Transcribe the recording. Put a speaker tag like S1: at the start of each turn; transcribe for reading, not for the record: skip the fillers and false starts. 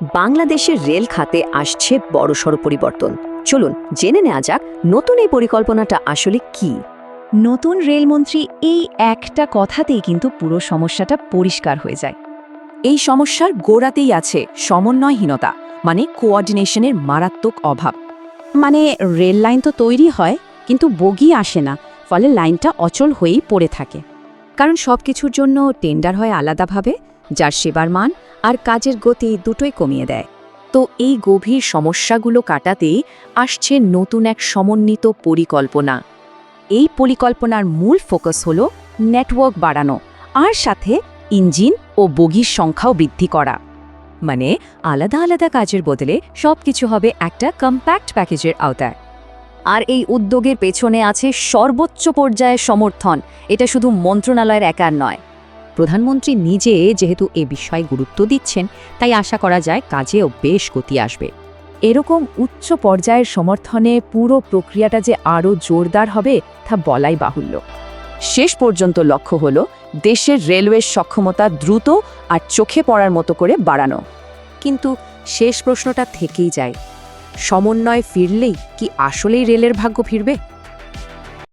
S1: বাংলাদেশের রেল খাতে আসছে বড়সড় পরিবর্তন। চলুন জেনে নেওয়া যাক নতুন এই পরিকল্পনাটা আসলে কি।
S2: নতুন রেলমন্ত্রী এই একটা কথাতেই কিন্তু পুরো সমস্যাটা পরিষ্কার হয়ে যায়।
S3: এই সমস্যার গোড়াতেই আছে সমন্বয়হীনতা, মানে কোঅর্ডিনেশনের মারাত্মক অভাব।
S2: মানে রেল লাইন তো তৈরি হয়, কিন্তু বগি আসে না, ফলে লাইনটা অচল হয়েই পড়ে থাকে।
S3: কারণ সবকিছুর জন্য টেন্ডার হয় আলাদাভাবে, যার সেবার মান আর কাজের গতি দুটোই কমিয়ে দেয়। তো এই গভীর সমস্যাগুলো কাটাতেই আসছে নতুন এক সমন্বিত পরিকল্পনা।
S2: এই পরিকল্পনার মূল ফোকাস হল নেটওয়ার্ক বাড়ানো, আর সাথে ইঞ্জিন ও বগির সংখ্যাও বৃদ্ধি করা।
S3: মানে আলাদা আলাদা কাজের বদলে সবকিছু হবে একটা কম্প্যাক্ট প্যাকেজের আওতায়।
S1: আর এই উদ্যোগের পেছনে আছে সর্বোচ্চ পর্যায়ের সমর্থন। এটা শুধু মন্ত্রণালয়ের একার নয়।
S3: প্রধানমন্ত্রী নিজে যেহেতু এ বিষয়ে গুরুত্ব দিচ্ছেন, তাই আশা করা যায় কাজেও বেশ গতি আসবে।
S2: এরকম উচ্চ পর্যায়ের সমর্থনে পুরো প্রক্রিয়াটা যে আরও জোরদার হবে তা বলাই বাহুল্য। শেষ পর্যন্ত লক্ষ্য হল দেশের রেলওয়ের সক্ষমতা দ্রুত আর চোখে পড়ার মতো করে বাড়ানো।
S3: কিন্তু শেষ প্রশ্নটা থেকেই যায়, সমন্বয় ফিরলেই কি আসলেই রেলের ভাগ্য ফিরবে?